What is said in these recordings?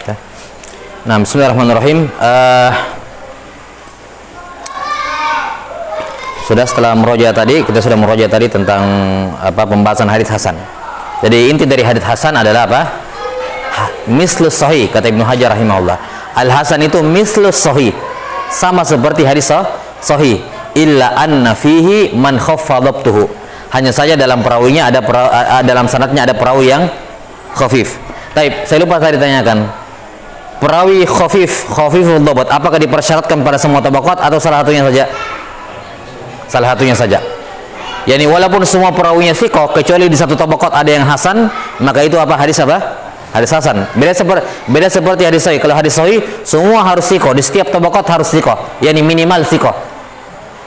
Ya. Nah, bismillahirrahmanirrahim. Setelah meroja tadi, kita sudah meroja tadi tentang pembahasan hadits hasan. Jadi inti dari hadits hasan adalah apa? Mislus sahih, kata Ibnu Hajar rahimahullah. Al hasan itu mislus sahih, sama seperti hadits sahih, illa anna fihi man khaffa dhabtuhu. Hanya saja dalam perawinya dalam sanadnya ada perawi yang khafif. Taib, saya lupa tadi ditanyakan. Perawi khafiful dhabt, apakah dipersyaratkan pada semua tabaqat atau salah satunya saja? Salah satunya saja. Yani walaupun semua perawinya thiqah, kecuali di satu tabaqat ada yang hasan, maka itu apa? Hadis apa? Hadis hasan. Beda seperti hadis sahih. Kalau hadis sahih semua harus thiqah, di setiap tabaqat harus thiqah, yani minimal thiqah.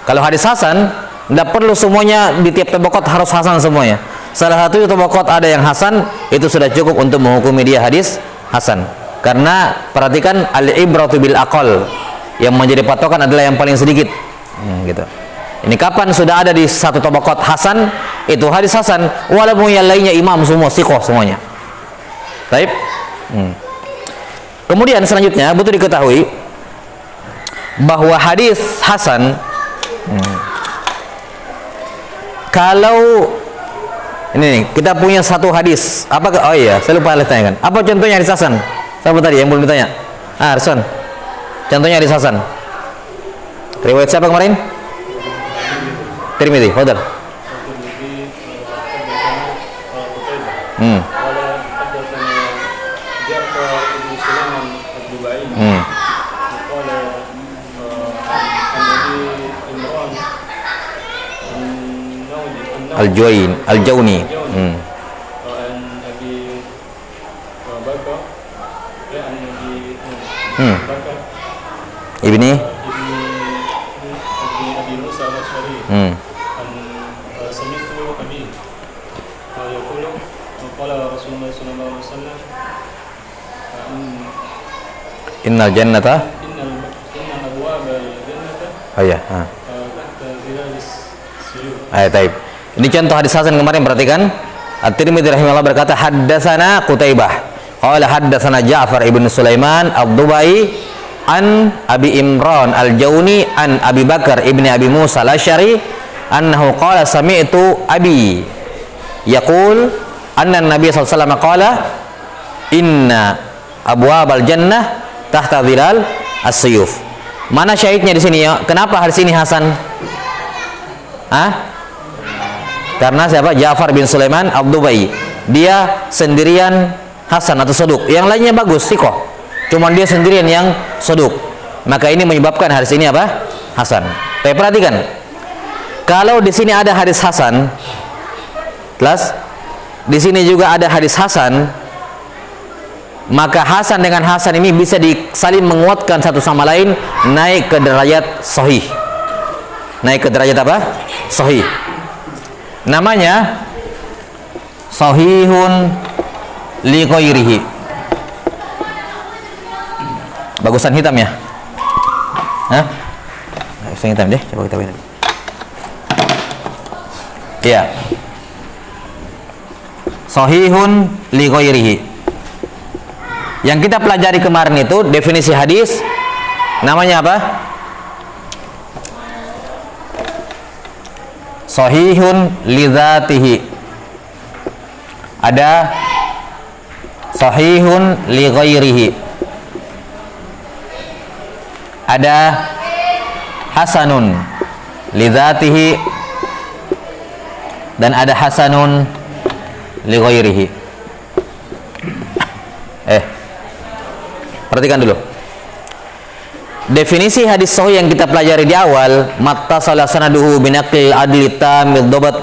Kalau hadis hasan tidak perlu semuanya di tiap tabaqat harus hasan semuanya. Salah satu tabaqat ada yang hasan, itu sudah cukup untuk menghukumi dia hadis hasan. Karena perhatikan al-ibratu bil aqal, yang menjadi patokan adalah yang paling sedikit. Gitu. Ini kapan sudah ada di satu tabaqat hasan, itu hadis hasan, walaupun yang lainnya imam semua thiqah semuanya. Baik. Kemudian selanjutnya butuh diketahui bahwa hadis hasan kalau ini nih, kita punya satu hadis, apa? Oh iya, saya lupa tanyakan. Apa contohnya hadis hasan? Siapa tadi yang belum ditanya? Arson. Contohnya hadis hasan. Riwayat siapa kemarin? Tirmidzi, fadhal. Al-Jawni. Ibni Innal jannata oh ya taib. Ini contoh hadis hasan kemarin, perhatikan. At-Tirmidzi rahimahullah berkata haddatsana Qutaibah qala haddatsana Ja'far ibn Sulaiman ad-Dubai an Abi Imran al-Jawni an Abi Bakar ibni Abi Musa al-Asy'ari annahu qala sami'tu abi yaqul anna an-nabiy sallallahu alaihi wasallam qala inna abwabal jannah tahta dhilal as-suyuf. Mana syahidnya di sini ya? Kenapa hadis ini hasan? Karena siapa? Ja'far bin Sulaiman ad-Dubai. Dia sendirian hasan atau saduk. Yang lainnya bagus, thiqah. Cuman dia sendirian yang saduk. Maka ini menyebabkan hadis ini apa? Hasan. Tapi perhatikan. Kalau di sini ada hadis hasan, plus di sini juga ada hadis hasan, maka hasan dengan hasan ini bisa saling menguatkan satu sama lain, naik ke derajat sahih. Naik ke derajat apa? Sahih. Namanya sahihun li ghairihi. Bagusan hitam ya? Bagusan hitam deh, coba kita lihat. Iya. Sahihun li ghairihi. Yang kita pelajari kemarin itu definisi hadis namanya apa? Sahihun li dzatihi. Ada sahihun li ghairihi. Ada hasanun li dzatihi dan ada hasanun li ghairihi. Perhatikan dulu. Definisi hadis sahih yang kita pelajari di awal, mattasala sanaduhu binaqil adli tamil dhabat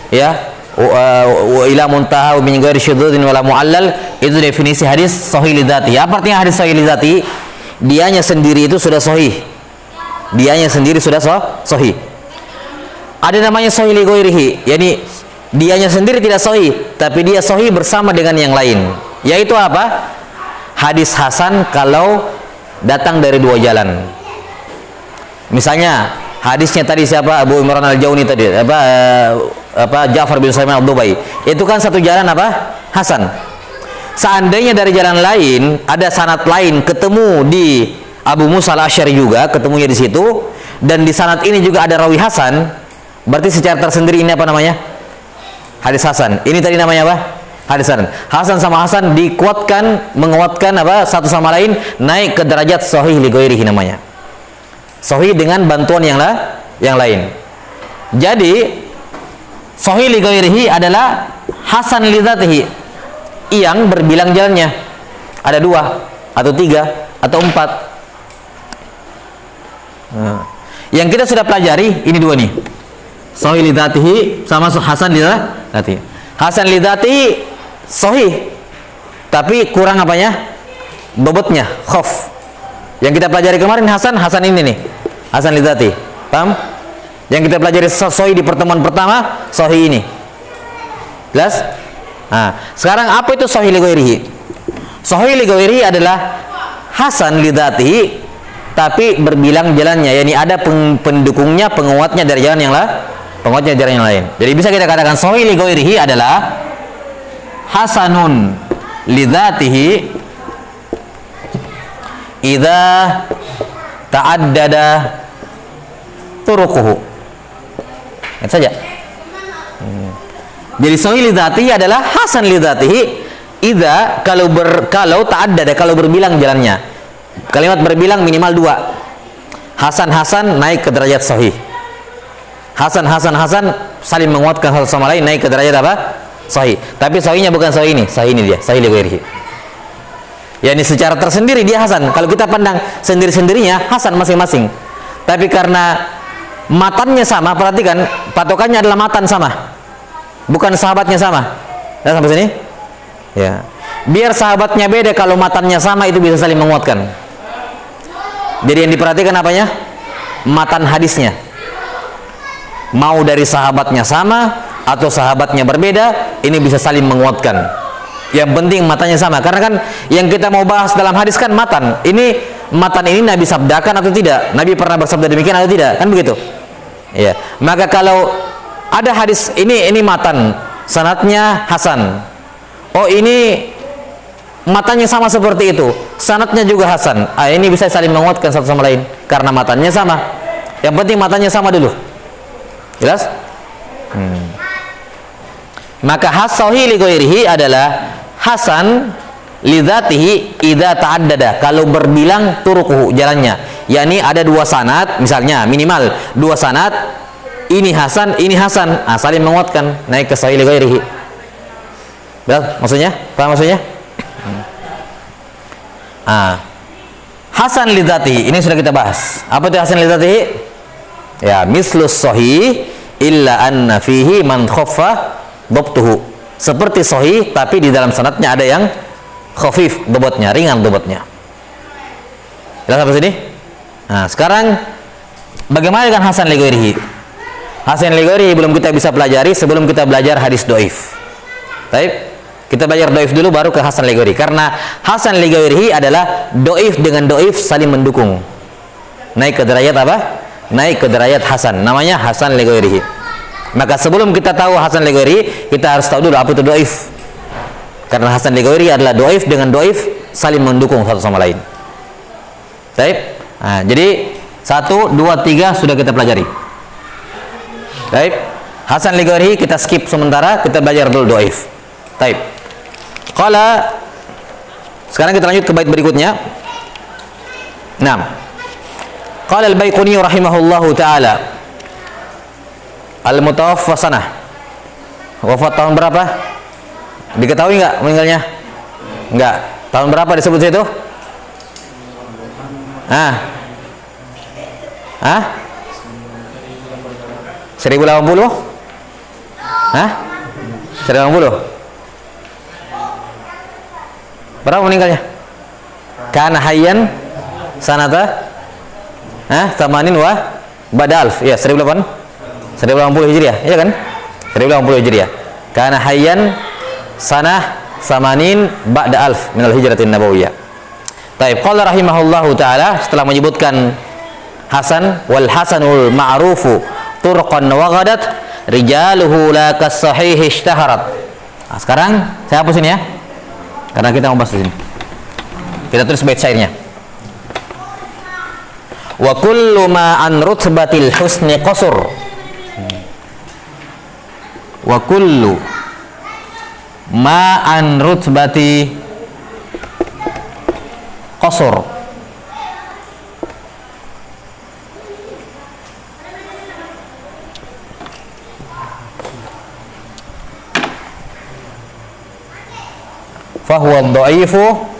ya, wa ila muntaha min ghairi syudzudin wala muallal, itu definisi hadis sahih li dzati. Apa artinya hadis sahih li dzati? Dianya sendiri itu sudah sahih. Dianya sendiri sudah sahih. Ada namanya sahih li ghairihi, yani dianya sendiri tidak sahih, tapi dia sahih bersama dengan yang lain. Yaitu apa? Hadis hasan kalau datang dari dua jalan. Misalnya hadisnya tadi siapa? Abu Imran al-Jawni tadi, Ja'far bin Sulaiman ad-Dubai. Itu kan satu jalan apa? Hasan. Seandainya dari jalan lain ada sanad lain ketemu di Abu Musa al-Asy'ari juga, ketemunya di situ, dan di sanad ini juga ada rawi hasan, berarti secara tersendiri ini apa namanya? Hadis hasan. Ini tadi namanya apa? Hadis hasan. Hasan sama hasan dikuatkan, menguatkan apa? Satu sama lain, naik ke derajat sahih li ghairihi namanya. Sahih dengan bantuan yang lain. Jadi sahih li ghairihi adalah hasan li dzatihi, yang berbilang jalannya. Ada 2 atau 3 atau 4. Nah, yang kita sudah pelajari ini 2 nih. Sahih li dzatihi sama hasan li dzatihi. Hasan li dzatihi sahih, tapi kurang apanya? Bobotnya, khaf. Yang kita pelajari kemarin hasan ini nih. Hasan li dzatihi. Paham? Yang kita pelajari sahih di pertemuan pertama, sahih ini. Jelas? Nah, sekarang apa itu sahih li ghairihi? Sahih li ghairihi adalah hasan li dzatihi tapi berbilang jalannya, yakni ada pendukungnya, penguatnya dari jalan yang lain. Jadi bisa kita katakan sahih li ghairihi adalah hasanun li dzatihi idza ta'addada turuquhu. Itu saja. Jadi sahih li dzatihi adalah hasan li dzatihi idza kalau ta'addada, kalau berbilang jalannya. Kalimat berbilang minimal 2. Hasan naik ke derajat sahih. Hasan saling menguatkan satu sama lain, naik ke derajat apa? Sahih. Tapi sahihnya bukan sahih ini dia, sahih li ghairihi. Yani secara tersendiri dia hasan. Kalau kita pandang sendiri-sendirinya hasan masing-masing. Tapi karena matannya sama, perhatikan, patokannya adalah matan sama, bukan sahabatnya sama. Dan sampai sini? Ya. Biar sahabatnya beda, kalau matannya sama itu bisa saling menguatkan. Jadi yang diperhatikan apanya? Matan hadisnya. Mau dari sahabatnya sama atau sahabatnya berbeda, ini bisa saling menguatkan. Yang penting matanya sama. Karena kan yang kita mau bahas dalam hadis kan matan. Matan ini Nabi sabdakan atau tidak? Nabi pernah bersabda demikian atau tidak? Kan begitu. Ya. Maka kalau ada hadis ini matan, sanadnya hasan. Oh, ini matanya sama seperti itu, sanadnya juga hasan. Ini bisa saling menguatkan satu sama lain karena matanya sama. Yang penting matanya sama dulu. Jelas? Maka sahih li ghairihi adalah hasan li dzatihi idza ta'addada, kalau berbilang turuquhu, jalannya. Yakni ada 2 sanad, misalnya minimal 2 sanad, ini hasan, saling menguatkan, naik ke sahih li ghairihi. Betul? Maksudnya? Paham maksudnya? Hasan li dzatihi ini sudah kita bahas. Apa itu hasan li dzatihi? Ya, mislus sahih illa anna fihi man khaffa dhabtuhu. Seperti sahih tapi di dalam sanadnya ada yang khafif bobotnya, ringan bobotnya. Jelas sampai sini? Nah, sekarang bagaimana dengan hasan li ghairihi? Hasan li ghairihi belum kita bisa pelajari sebelum kita belajar hadis dhaif. Baik. Kita belajar dhaif dulu baru ke hasan li ghairihi. Karena hasan li ghairihi adalah dhaif dengan dhaif saling mendukung. Naik ke derajat apa? Naik ke derajat hasan. Namanya hasan li ghairihi. Maka sebelum kita tahu hasan li ghairihi, kita harus tahu dulu apa itu dhaif. Karena hasan li ghairihi adalah dhaif dengan dhaif saling mendukung satu sama lain. Baik. Nah, jadi 1, 2, 3 sudah kita pelajari. Baik. Hasan li ghairihi kita skip sementara, kita belajar dulu dhaif. Baik. Sekarang kita lanjut ke bait berikutnya. 6. Qala al-Baiquni rahimahullahu taala, al-mutawaffa sanah. Wafat tahun berapa? Diketahui enggak meninggalnya? Enggak. Tahun berapa disebut situ? 1080? 1080? Berapa meninggalnya? Kana hayyan sanata tamanin wa badalf. Ya, 1080 Hijriah, ya kan? 1080 Hijriah. Kana hayyan sanah samanin ba'da alf minal hijratin nabawiyah. Taib. Qala rahimahullahu taala, setelah menyebutkan hasan, wal hasanul ma'rufu turqan wa ghadat rijaluhu la kas sahih ishtaharat. Nah, sekarang saya hapus ini ya. Karena kita mau bahas di sini. Kita tulis bait syairnya. Wa kullu ma an rutbatil husni qasur. Wa kullu ma an rutbati qasur. Fahuwa dha'ifu.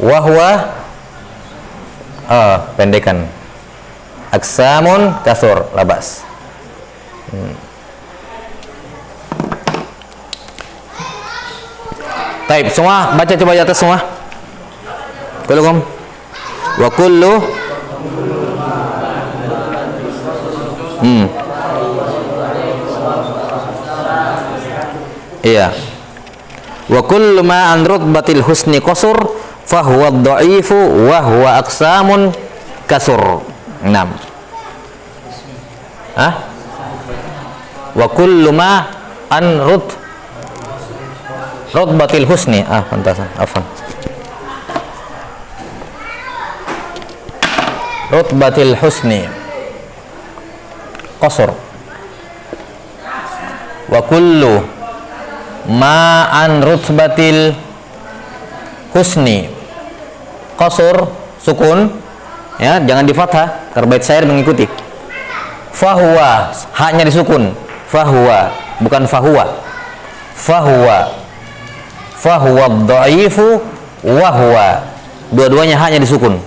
Wahwa pendekan aksamun kasur labas. Taib, semua baca coba di atas semua. Kullukum. Wa kullu iya. Wa kullu ma an rutbatil husni qasur fahuwa dha'ifu wa huwa aqsamun kasur. 6. Wa kullu ma an rutbatil husni. Pantasan. Afwan. Rutbatil husni qasur. Wa kullu ma an rutbatil husni qasur sukun, ya, jangan di fathah karena bait syair mengikuti. Fahuwa, haknya disukun. Fahuwa, bukan fahuwa. Fahuwa dha'ifu wa huwa. Dua-duanya haknya disukun.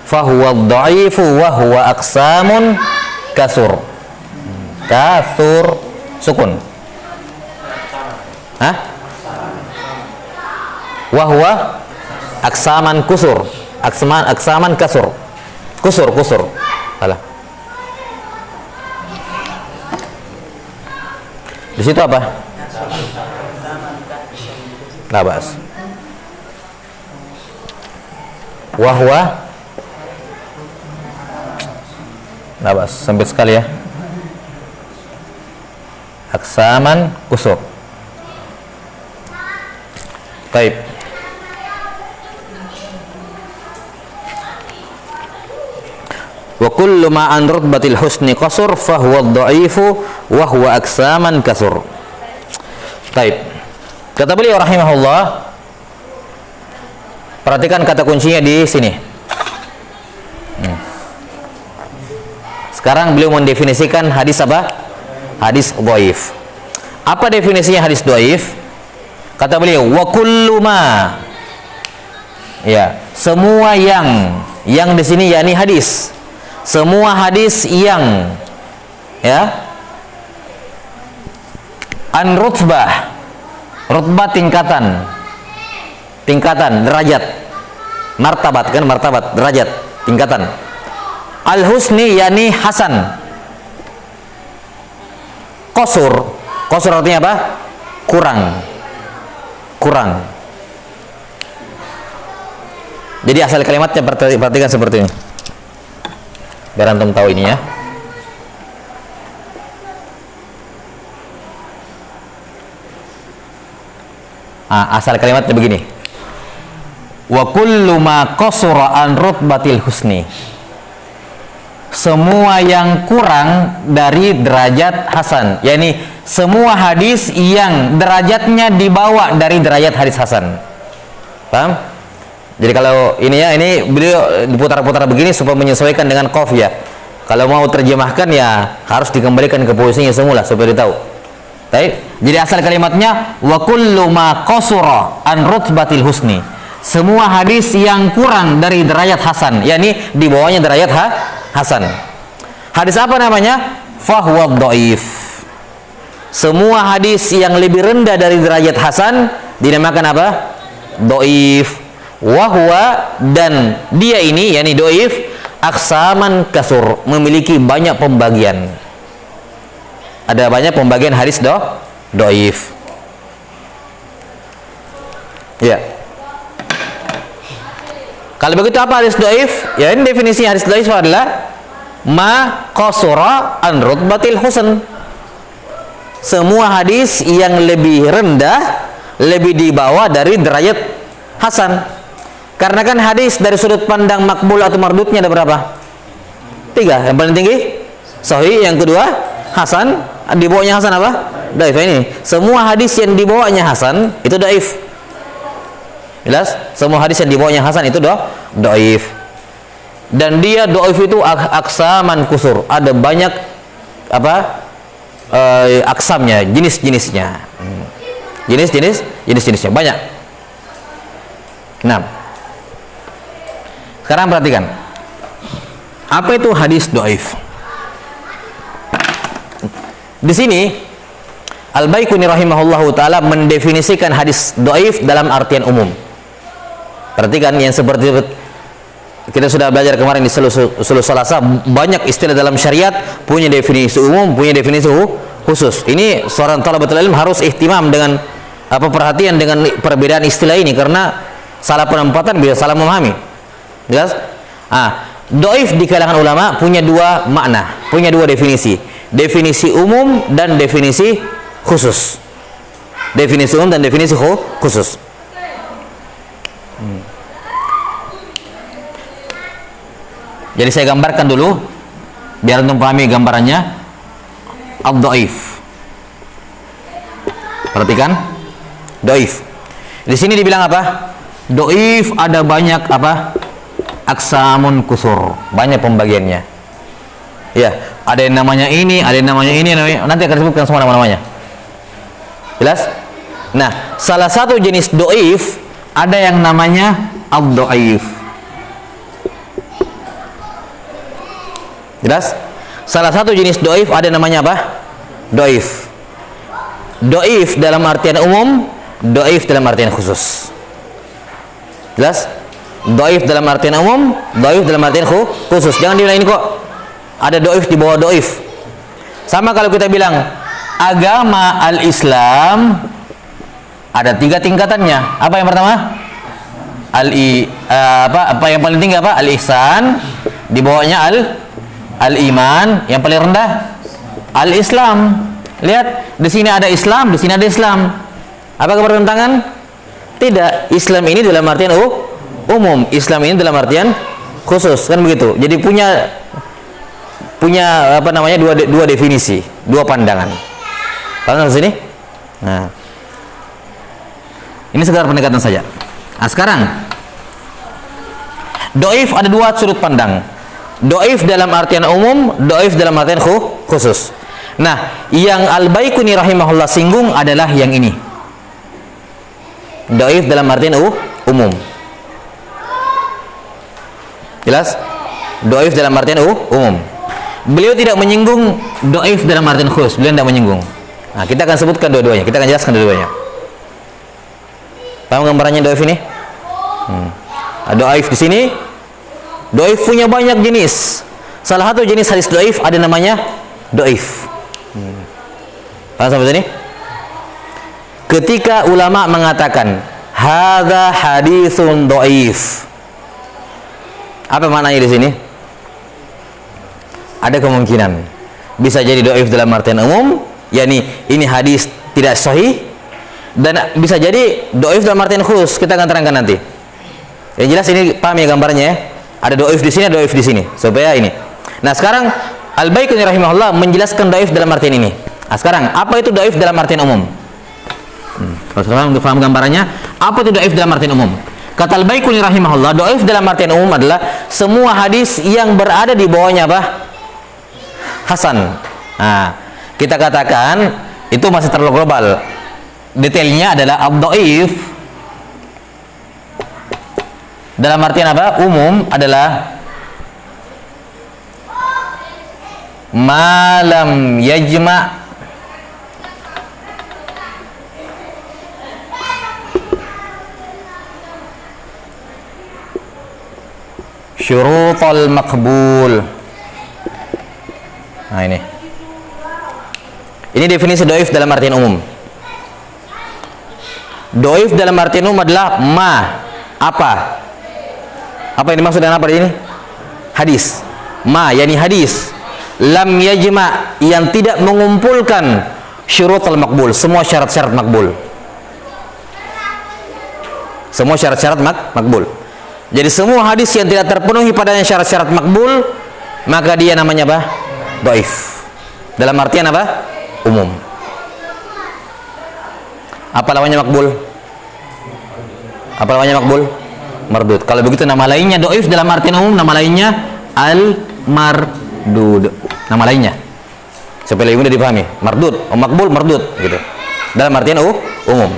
Fahuwa dha'ifu wa huwa aqsamun kasur. Kasur sukun. Wahwa aksaman kusur, aksaman kasur, kusur. Alah. Di situ apa? Labas. Wahwa labas, sempit sekali ya. Aksaman kusur. Baik. Wa kullu ma an rutbatil husni qasur fa huwa dha'ifu wa huwa aksaman kasur. Baik. Kata beliau rahimahullah, perhatikan kata kuncinya di sini. Sekarang beliau mendefinisikan hadis apa? Hadis dhaif. Apa definisinya hadis dhaif? Kata beliau, wa kullu ma, ya, semua yang di sini yakni hadis. Semua hadis yang, ya, an rutbah, rutbah tingkatan, derajat, martabat, kan, martabat, derajat, tingkatan. Al husni yakni hasan. Qasur artinya apa? Kurang. Jadi asal kalimatnya perhatikan seperti ini. Biar antum tahu ini ya. Asal kalimatnya begini. Wa kullu ma qasura an rutbatil husni. Semua yang kurang dari derajat hasan, yakni semua hadis yang derajatnya dibawa dari derajat hadis hasan. Paham? Jadi kalau ini ya, ini beliau diputar-putar begini supaya menyesuaikan dengan qaf ya. Kalau mau terjemahkan ya harus dikembalikan ke posisinya semula supaya ditahu. Baik. Jadi asal kalimatnya wa kullu ma qasura an rutbatil husni. Semua hadis yang kurang dari derajat hasan, yakni di bawahnya derajat hasan. Hadis apa namanya? Fahuwa dhaif. Semua hadis yang lebih rendah dari derajat hasan dinamakan apa? Dhaif. Wahwa, dan dia ini yakni dhaif, aksaman kasur, memiliki banyak pembagian. Ada banyak pembagian hadis dhaif. Ya. Kalau begitu apa hadis dhaif? Ya, ini definisi hadis dhaif adalah ma qasura an rutbatil husn. Semua hadis yang lebih rendah, lebih di bawah dari derajat hasan. Karena kan hadis dari sudut pandang makbul atau mardudnya ada berapa? 3. Yang paling tinggi sahih, yang kedua hasan, di bawahnya hasan apa? Dhaif. Ini semua hadis yang di bawahnya hasan itu dhaif. Jelas? Semua hadis yang di bawahnya hasan itu dhaif. Dan dia dhaif itu aksaman kusur. Ada banyak apa? Aksamnya, jenis-jenisnya. Jenis-jenisnya banyak. Nah, sekarang perhatikan. Apa itu hadis dhaif? Di sini Al-Baiquni rahimahullahu taala mendefinisikan hadis dhaif dalam artian umum. Perhatikan yang seperti kita sudah belajar kemarin di Sulus Salasa, banyak istilah dalam syariat punya definisi umum, punya definisi khusus. Ini seorang thalabatul ilm harus ihtimam dengan perhatian dengan perbedaan istilah ini, karena salah penempatan bisa salah memahami. Jelas? Dhaif di kalangan ulama punya dua makna, punya dua definisi. Definisi umum dan definisi khusus. Definisi umum dan definisi khusus. Jadi saya gambarkan dulu biar antum pahami gambarannya. Ad-dhaif. Perhatikan. Dhaif. Di sini dibilang apa? Dhaif ada banyak apa? Aksamun kusur. Banyak pembagiannya. Ya, ada yang namanya ini, ada yang namanya ini, nanti akan disebutkan semua nama-namanya. Jelas? Nah, salah satu jenis dhaif ada yang namanya ad-dhaif. Jelas? Salah satu jenis dhaif ada namanya apa? Dhaif. Dhaif dalam artian umum, dhaif dalam artian khusus. Jelas? Dhaif dalam artian umum, dhaif dalam artian khusus. Jangan dilain kok. Ada dhaif di bawah dhaif. Sama kalau kita bilang agama al-Islam ada 3 tingkatannya. Apa yang pertama? Apa yang paling tinggi apa? Al-ihsan. Di bawahnya al-iman, yang paling rendah al-Islam. Lihat, di sini ada Islam, di sini ada Islam. Apakah bertentangan? Tidak. Islam ini dalam artian umum, Islam ini dalam artian khusus, kan begitu. Jadi punya apa namanya dua definisi, dua pandangan. Paham sini? Nah, ini sekedar pendekatan saja. Nah, sekarang dhaif ada 2 sudut pandang. Dhaif dalam artian umum, dhaif dalam artian khusus. Nah, yang Al-Baiquni rahimahullah singgung adalah yang ini. Dhaif dalam artian umum. Jelas? Dhaif dalam artian umum. Beliau tidak menyinggung dhaif dalam artian khusus. Beliau tidak menyinggung. Nah, kita akan sebutkan dua-duanya. Kita akan jelaskan dua-duanya. Paham gambarannya dhaif ini? Dhaif di sini. Dhaif punya banyak jenis. Salah satu jenis hadis dhaif ada namanya dhaif. Paham sampai sini? Ketika ulama mengatakan hadza haditsun dhaif, apa maknanya di sini? Ada kemungkinan bisa jadi dhaif dalam artian umum, yakni ini hadis tidak sahih, dan bisa jadi dhaif dalam artian khusus. Kita akan terangkan nanti. Yang jelas ini paham ya gambarnya ya. Ada dhaif di sini, ada dhaif di sini, supaya ini. Nah, sekarang Al-Baiquni rahimahullah menjelaskan dhaif dalam artian ini. Nah, sekarang apa itu dhaif dalam artian umum? Kalau untuk paham gambarannya, apa itu dhaif dalam artian umum? Kata Al-Baiquni rahimahullah, dhaif dalam artian umum adalah semua hadis yang berada di bawahnya apa? Hasan. Nah, kita katakan itu masih terlalu global. Detailnya adalah ad-dhaif dalam artian apa? Umum adalah malam yajma' syurutul maqbul. Nah, ini definisi dhaif dalam artian umum. Dhaif dalam artian umum adalah apa yang dimaksud dengan apa di sini? Hadis. ma yani hadis lam yajma yang tidak mengumpulkan syurutul makbul, semua syarat-syarat makbul. Semua syarat-syarat makbul. Jadi semua hadis yang tidak terpenuhi padanya syarat-syarat makbul, maka dia namanya apa? Dhaif. Dalam artian apa? Umum. Apa lawannya makbul? Apa lawannya makbul? Mardud. Kalau begitu nama lainnya dhaif dalam artian umum, nama lainnya al-mardud. Nama lainnya. Supaya lebih mudah dipahami. Mardud, makbul, mardud gitu. Dalam artian umum.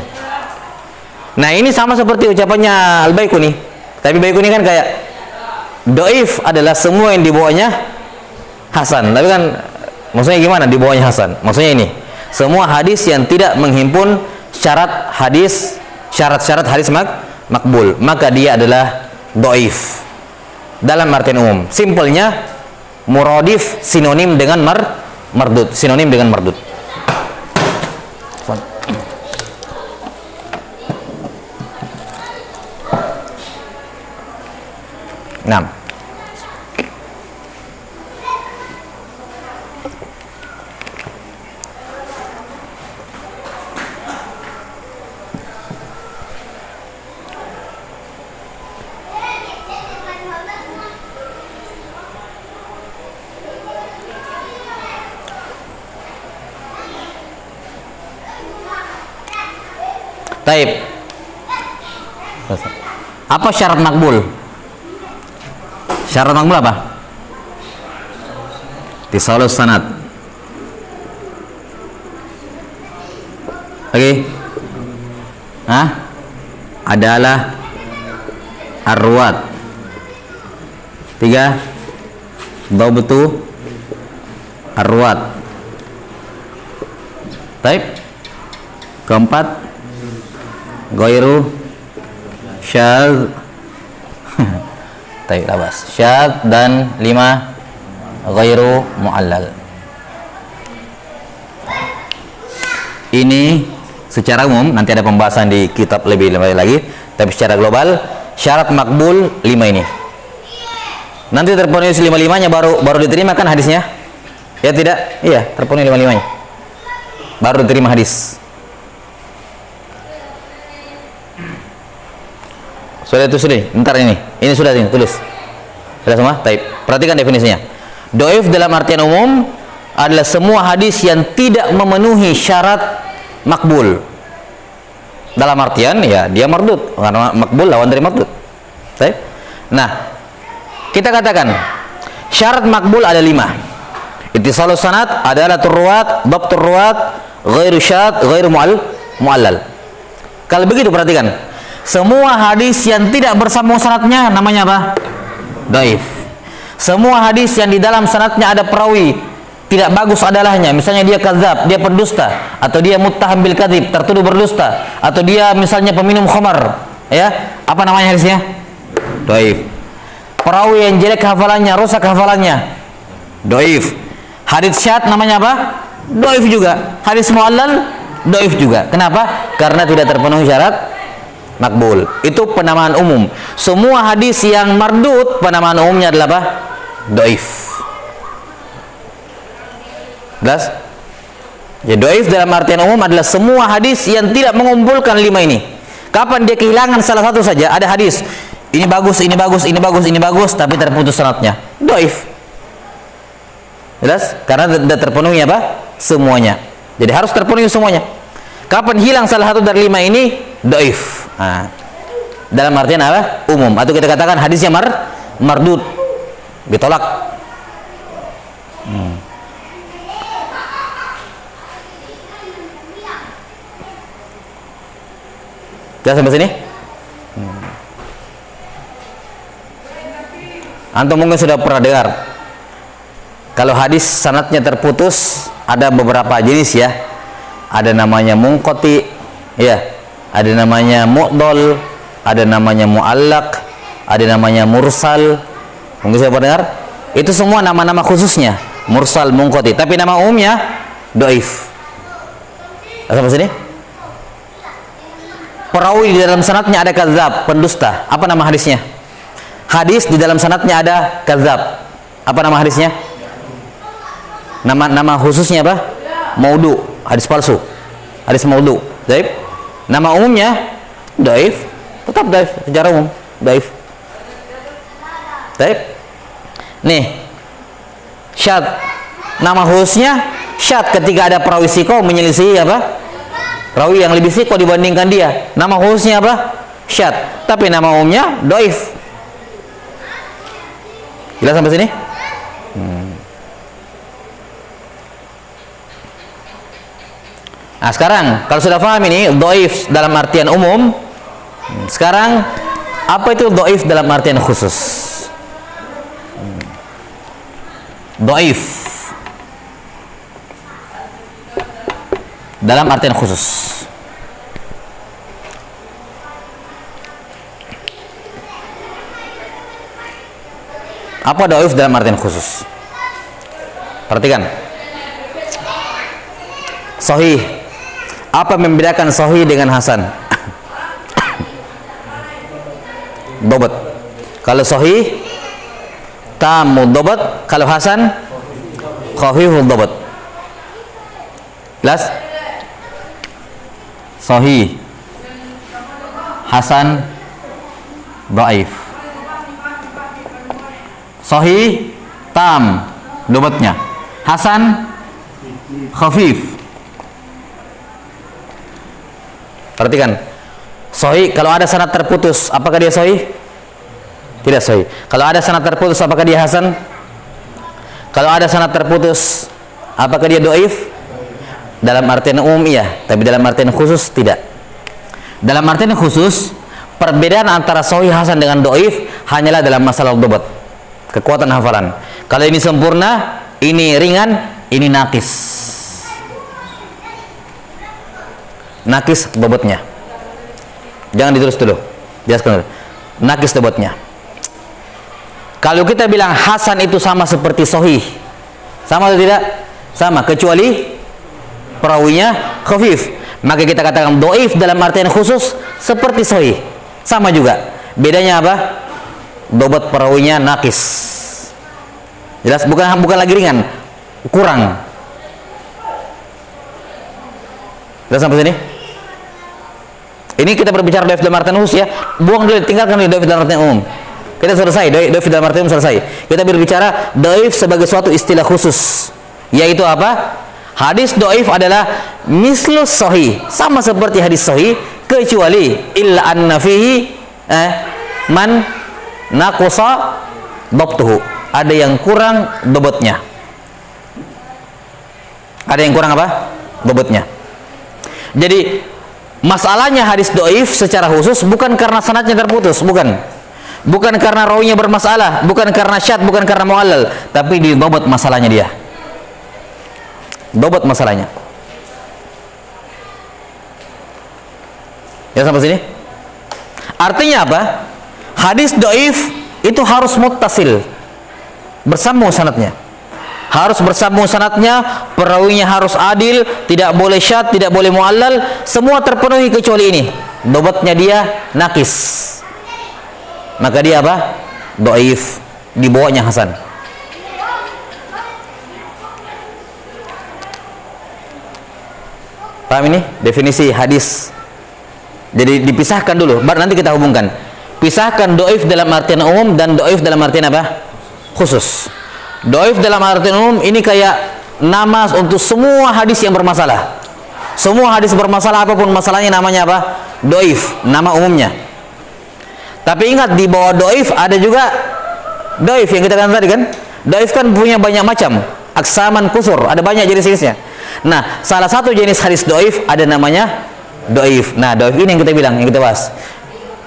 Nah, ini sama seperti ucapannya Al-Baiquni. Tapi Baiquni kan kayak dhaif adalah semua yang dibawanya hasan. Tapi kan maksudnya gimana dibawanya hasan? Maksudnya ini, semua hadis yang tidak menghimpun syarat hadis, syarat-syarat hadis makbul, maka dia adalah dhaif. Dalam artian umum. Simpelnya muradif sinonim dengan mardud, sinonim dengan mardud. Nah, taib. Apa syarat makbul? Syarat makbul apa? Tisalus sanad. Oke. Adalah ar-ruwat. 3. Dhabtu ar-ruwat. Taib. Keempat, ghairu syadz. Taib, labas. Syadz. Dan 5, ghairu mu'allal. Ini secara umum, nanti ada pembahasan di kitab lebih lagi, tapi secara global syarat makbul 5 ini. Nanti terpenuhi 5-5-nya baru diterima kan hadisnya? Ya tidak? Iya, terpenuhi 5-5-nya. Baru diterima hadis. Sudah itu sudah. Bentar ini. Ini sudah ini, tulis. Sudah semua? Taib. Perhatikan definisinya. Dhaif dalam artian umum adalah semua hadis yang tidak memenuhi syarat makbul. Dalam artian ya dia mardud, karena makbul lawan dari mardud. Taib. Nah, kita katakan syarat makbul ada 5. Ittisalus sanad, adalatur ruwat, dhabtur ruwat, ghairu syadz, ghairu mu'allal. Kalau begitu perhatikan. Semua hadis yang tidak bersambung sanadnya namanya apa? Dhaif. Semua hadis yang di dalam sanadnya ada perawi tidak bagus adalahnya, misalnya dia kadzab, dia pendusta, atau dia muttaham bil kadzib, tertuduh berdusta, atau dia misalnya peminum khamar, ya, apa namanya hadisnya? Dhaif. Perawi yang jelek hafalannya, rusak hafalannya, dhaif. Hadis syadz namanya apa? Dhaif juga. Hadis mu'allal, dhaif juga. Kenapa? Karena tidak terpenuhi syarat makbul. Itu penamaan umum. Semua hadis yang mardud, penamaan umumnya adalah apa? Dhaif. Jelas? Ya, dhaif dalam artian umum adalah semua hadis yang tidak mengumpulkan 5 ini. Kapan dia kehilangan salah satu saja? Ada hadis ini bagus, ini bagus, ini bagus, ini bagus, tapi terputus sanadnya. Dhaif. Jelas? Karena tidak terpenuhi apa? Semuanya. Jadi harus terpenuhi semuanya. Kapan hilang salah satu dari 5 ini? Dhaif. Nah, dalam artian apa? Umum. Atau kita katakan hadisnya mardud, ditolak. Kita sampai sini? Antum mungkin sudah pernah dengar kalau hadis sanadnya terputus ada beberapa jenis ya. Ada namanya munqati, ya. Ada namanya mu'dhal, ada namanya mu'allaq, ada namanya mursal. Mungkin saya pernah dengar. Itu semua nama-nama khususnya, mursal, munqati. Tapi nama umumnya dhaif. Sampai sini? Perawi di dalam sanadnya ada kadzab, pendusta. Apa nama hadisnya? Hadis di dalam sanadnya ada kadzab, Apa nama hadisnya? Nama khususnya apa? Maudhu, hadis palsu, hadis maudhu. Dhaif. Nama umumnya dhaif, tetap dhaif secara umum, dhaif. Dhaif. Nih, syadz. Nama khususnya syadz ketika ada perawi siqah menyelisih apa? Perawi yang lebih siqah dibandingkan dia. Nama khususnya apa? Syadz. Tapi nama umumnya dhaif. Jelas sampai sini? Nah, sekarang kalau sudah paham ini dhaif dalam artian umum, sekarang apa itu dhaif dalam artian khusus? Dhaif dalam artian khusus. Apa dhaif dalam artian khusus? Perhatikan. Sahih. Apa membedakan sahih dengan hasan? Dhabt. Kalau sahih tamu dhabt, kalau hasan khafiful dhabt. Jelas? Sahih, hasan, dhaif. Sahih tam dhabtnya, hasan khafif. Perhatikan, sahih kalau ada sanad terputus, apakah dia sahih? Tidak sahih. Kalau ada sanad terputus, apakah dia hasan? Kalau ada sanad terputus, apakah dia dhaif? Dalam artian umum iya, tapi dalam artian khusus tidak. Dalam artian khusus, perbedaan antara sahih, hasan dengan dhaif hanyalah dalam masalah dhabt, kekuatan hafalan. Kalau ini sempurna, ini ringan, ini nakis. Nakis dhabtnya. Jangan ditulis dulu. Jelaskan dulu. Nakis dhabtnya. Kalau kita bilang hasan itu sama seperti sahih, sama atau tidak? Sama, kecuali perawinya khafif. Maka kita katakan dhaif dalam artian khusus seperti sahih. Sama juga. Bedanya apa? Dhabt perawinya nakis. Jelas, bukan lagi ringan, kurang. Jelas sampai sini? Ini kita berbicara dhaif dalam artian khusus ya. Buang dulu, tinggalkan dulu dhaif dalam artian umum. Kita selesai, dhaif dalam artian umum selesai. Kita berbicara dhaif sebagai suatu istilah khusus. Yaitu apa? Hadis dhaif adalah mislus sahih, sama seperti hadis sahih, kecuali illa anna fihi man naqasa dhabtuhu. Ada yang kurang dhabtnya. Ada yang kurang apa? Dhabtnya. Jadi masalahnya hadis dhaif secara khusus bukan karena sanadnya terputus, bukan karena rawinya bermasalah, bukan karena syadz, bukan karena mu'allal, tapi di dhabt masalahnya dia. Dhabt masalahnya. Ya sampai sini? Artinya apa? Hadis dhaif itu harus muttasil, bersambung sanadnya. Harus bersambung sanadnya, perawinya harus adil, tidak boleh syadz, tidak boleh mu'allal, semua terpenuhi kecuali ini. Dhabtnya dia nakis. Maka dia apa? Dhaif, di bawahnya hasan. Paham ini? Definisi hadis. Jadi dipisahkan dulu, baru nanti kita hubungkan. Pisahkan dhaif dalam artian umum dan dhaif dalam artian apa? Khusus. Dhaif dalam artian umum ini kayak nama untuk semua hadis yang bermasalah. Semua hadis bermasalah apapun masalahnya namanya apa? Dhaif, nama umumnya. Tapi ingat di bawah dhaif ada juga dhaif yang kita katakan tadi kan. Dhaif kan punya banyak macam, aksaman kusur, ada banyak jenis-jenisnya. Nah, salah satu jenis hadis dhaif ada namanya dhaif. Nah, dhaif ini yang kita bilang, yang kita bahas.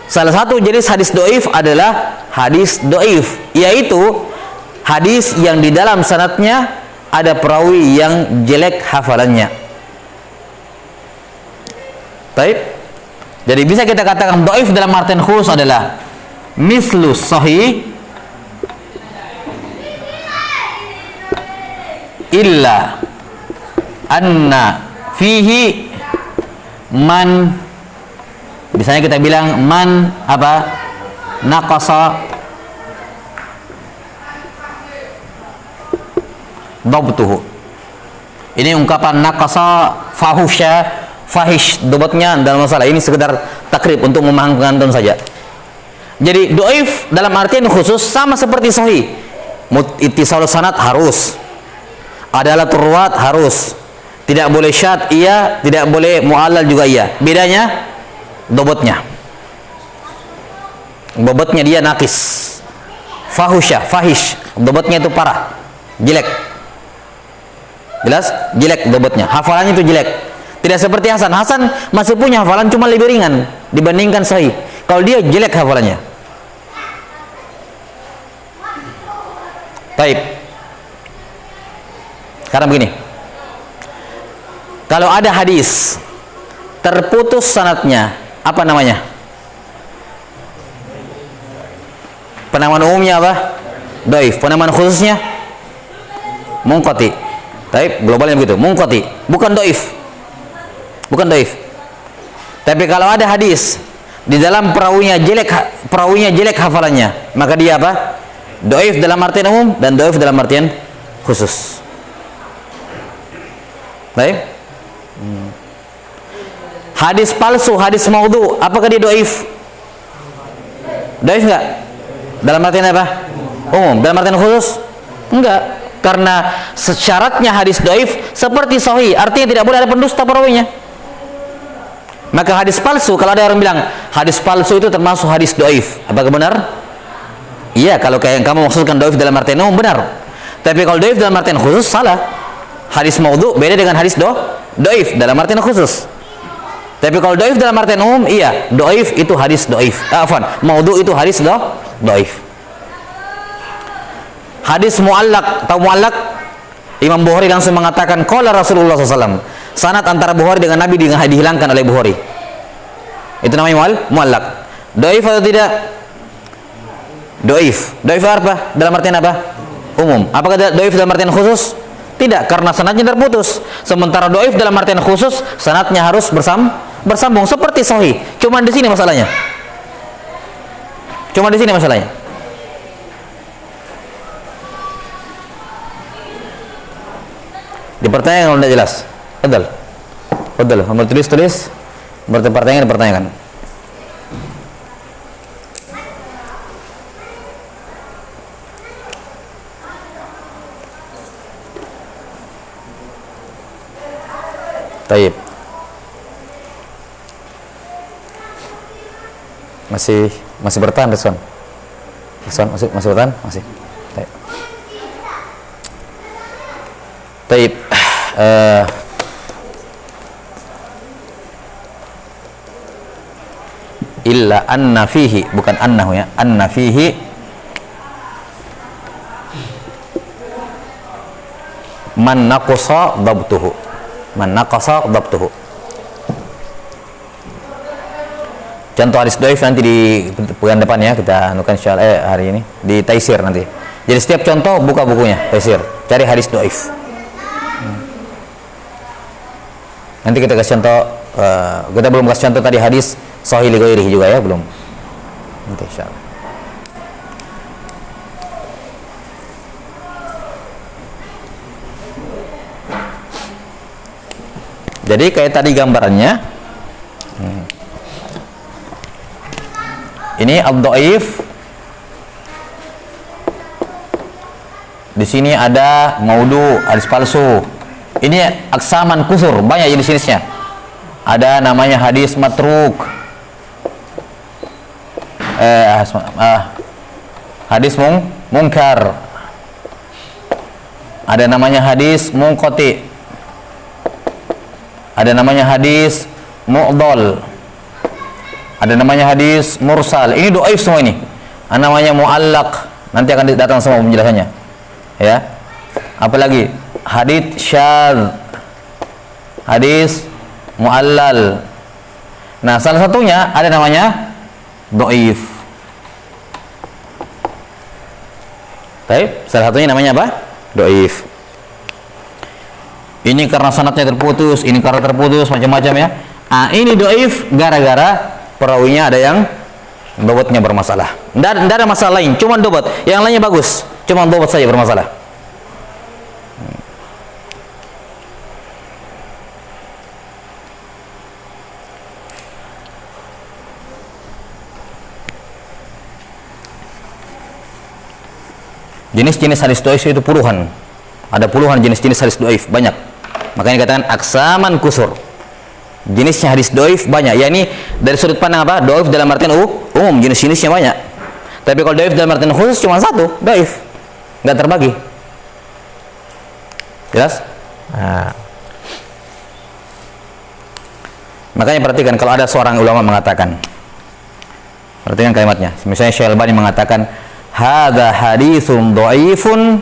Salah satu jenis hadis dhaif adalah hadis dhaif, yaitu hadis yang di dalam sanadnya ada perawi yang jelek hafalannya. Baik. Jadi bisa kita katakan dhaif dalam artian khusus adalah mislus sahih illa anna fihi man, misalnya kita bilang man apa? Naqasa dhabtuhu. Ini ungkapan naqasa, fahusya, fahish, dobatnya dalam masalah ini sekedar takrib untuk memahami pengantum saja. Jadi doif dalam artian khusus sama seperti sahih. Ittisalus sanad harus, adalah turwat harus, tidak boleh syad iya, tidak boleh mu'allal juga iya. Bedanya dobotnya, bobotnya dia nakis. Fahusya, fahish, dobotnya itu parah, jelek. Jelas? Jelek dobotnya, hafalannya itu jelek. Tidak seperti Hasan. Hasan masih punya hafalan, cuma lebih ringan dibandingkan sahih. Kalau dia jelek hafalannya. Baik. Sekarang begini. Kalau ada hadis terputus sanadnya, apa namanya? Penamaan umumnya apa? Dhaif. Penamaan khususnya munqati. Baik, globalnya begitu. Munqati, bukan dhaif. Bukan dhaif. Tapi kalau ada hadis di dalam perawinya jelek hafalannya, maka dia apa? Dhaif dalam artian umum dan dhaif dalam artian khusus. Baik. Hadis palsu, hadis maudhu, apakah dia dhaif? Dhaif enggak? Dalam artian apa? Umum. Dalam artian khusus? Enggak. Karena syaratnya hadis dhaif seperti sahih, artinya tidak boleh ada pendusta perawinya. Maka hadis palsu, kalau ada orang bilang hadis palsu itu termasuk hadis dhaif, apakah benar? Iya, kalau kayak yang kamu maksudkan dhaif dalam artian umum, benar. Tapi kalau dhaif dalam artian khusus, salah. Hadis maudhu beda dengan hadis dhaif dalam artian khusus. Tapi kalau dhaif dalam artian umum, iya, dhaif itu hadis dhaif. Maudhu itu hadis dhaif. Hadis mu'allaq, tahu mu'allaq? Imam Bukhari langsung mengatakan qala Rasulullah SAW. Sanad antara Bukhari dengan Nabi dihilangkan oleh Bukhari. Itu namanya mu'allaq. Dhaif atau tidak? Dhaif. Dhaif apa? Dalam artian apa? Umum. Apakah dhaif dalam artian khusus? Tidak, karena sanadnya terputus. Sementara dhaif dalam artian khusus, sanadnya harus bersambung seperti sahih. Cuma di sini masalahnya. Di pertanyaan kalau tidak jelas, Fadal, kamu tulis, pertanyaan. Taib. Masih bertahan, Rizwan? Masih bertahan? Masih. Taib. Taib. Illa anna fihi, bukan annahu ya, anna fihi man naqasa dhabtuhu. Contoh hadis dhaif nanti di pekan depan ya, kita anukan insyaallah hari ini di Taisir nanti. Jadi setiap contoh buka bukunya Taisir, cari hadis dhaif. Nanti kita kasih contoh, kita belum kasih contoh tadi hadis sahih li ghairihi juga ya, belum. Nanti insyaallah. Jadi kayak tadi gambarannya. Ini ad-dhaif. Di sini ada maudhu, hadis palsu. Ini aksaman kusur, banyak jenis-jenisnya. Ada namanya hadis matruk, hadis mungkar. Ada namanya hadis munqati. Ada namanya hadis mu'dhal. Ada namanya hadis mursal. Ini dhaif semua ini. Namanya mu'allaq. Nanti akan datang semua penjelasannya. Ya. Apalagi hadis syadz, hadis mu'allal. Nah, salah satunya ada namanya dhaif. Baik, salah satunya namanya apa? Dhaif. Ini karena sanadnya terputus, ini karena terputus, macam-macam ya. Ini dhaif gara-gara perawinya ada yang dhabotnya bermasalah. Tidak ada masalah lain, cuma dhabat. Yang lainnya bagus, cuma dhabat saja bermasalah. Jenis-jenis hadis dhaif itu puluhan. Ada puluhan jenis-jenis hadis dhaif, banyak. Makanya dikatakan aksaman kusur. Jenisnya hadis dhaif banyak. Yani dari sudut pandang apa? Dhaif dalam artian umum, jenis-jenisnya banyak. Tapi kalau dhaif dalam artian khusus cuma satu, dhaif. Enggak terbagi. Jelas? Nah. Makanya perhatikan kalau ada seorang ulama mengatakan, perhatikan kalimatnya. Misalnya Syekh Albani mengatakan, "Hadza haditsun dhaifun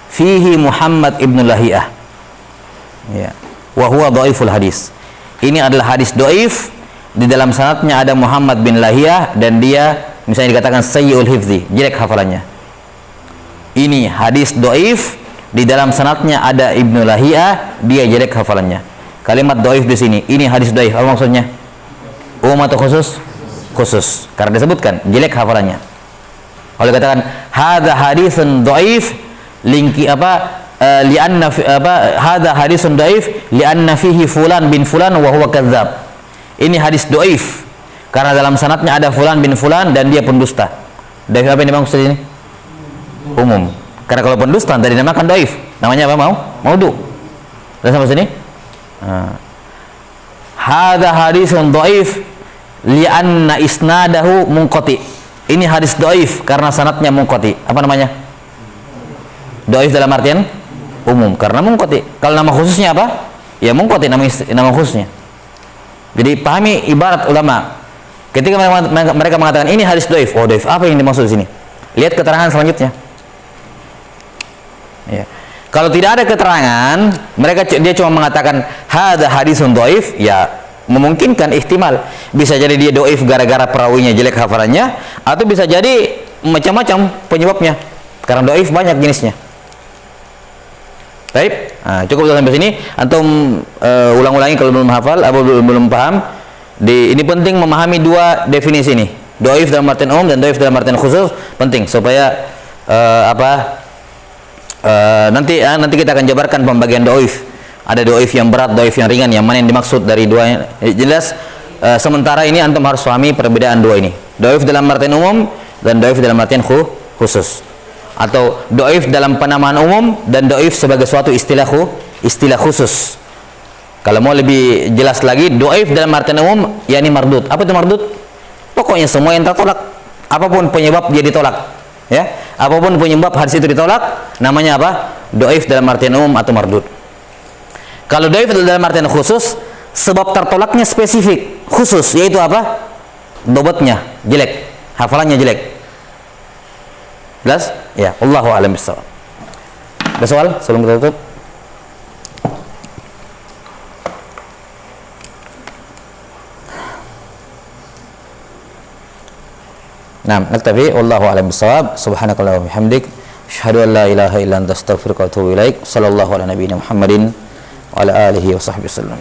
fihi Muhammad ibn Lahiyah." Ya. Wa huwa dhaiful hadis. Ini adalah hadis dhaif, di dalam sanadnya ada Muhammad bin Lahiyah dan dia misalnya dikatakan sayyi'ul hifzi, jelek hafalannya. Ini hadis dhaif, di dalam sanadnya ada Ibnu Lahiyah, dia jelek hafalannya. Kalimat dhaif di sini, ini hadis dhaif, apa maksudnya? Umum atau khusus? Khusus, karena disebutkan jelek hafalannya. Kalau dikatakan hadza hadisun dhaif, lingki apa? Lianna hadza hadisun dhaif lianna fihi fulan bin fulan wa huwa kadzdzab. Ini hadis dhaif karena dalam sanadnya ada fulan bin fulan dan dia pendusta. Dhaif apa yang dimaksud ini? Umum. Karena kalau pendusta tadi dinamakan dhaif, namanya apa? Maudhu. Sudah sampai sini? Hadza hadisun dhaif lianna isnadahu munqati. Ini hadis dhaif karena sanadnya munqati. Apa namanya? Dhaif dalam artian umum karena munqati. Kalau nama khususnya apa? Ya munqati nama khususnya. Jadi pahami ibarat ulama. Ketika mereka mengatakan ini hadis dhaif, oh dhaif apa yang dimaksud di sini? Lihat keterangan selanjutnya. Ya. Kalau tidak ada keterangan, dia cuma mengatakan hadza hadisun dhaif, ya memungkinkan ihtimal. Bisa jadi dia dhaif gara-gara perawinya jelek hafalannya, atau bisa jadi macam-macam penyebabnya. Karena dhaif banyak jenisnya. Baik, cukup sampai sini. Antum ulang-ulangi kalau belum hafal atau belum paham. Ini penting memahami dua definisi ini. Dhaif dalam artian umum dan dhaif dalam artian khusus, penting supaya nanti kita akan jabarkan pembagian dhaif. Ada dhaif yang berat, dhaif yang ringan, yang mana yang dimaksud dari dua. Jelas sementara ini antum harus pahami perbedaan dua ini. Dhaif dalam artian umum dan dhaif dalam artian khusus. Atau dhaif dalam penamaan umum dan dhaif sebagai suatu istilah khusus. Kalau mau lebih jelas lagi, dhaif dalam artian umum yakni mardud. Apa itu mardud? Pokoknya semua yang tertolak, apapun penyebab dia ditolak, ya. Apapun penyebab hadis itu ditolak, namanya apa? Dhaif dalam artian umum atau mardud. Kalau dhaif dalam artian khusus, sebab tertolaknya spesifik, khusus, yaitu apa? Dobatnya jelek, hafalannya jelek. Jelas? Ya, Allahu a'lam bishawab. Ada soal sebelum kita tutup? Nah, naktafi. Wallahu a'lam bishawab. Subhanakallahumma wa bihamdik, asyhadu an la ilaha illa anta, astaghfiruka wa atubu ilaik. Sallallahu ala nabiyyina Muhammadin wa ala alihi wa sahbihi wasallam.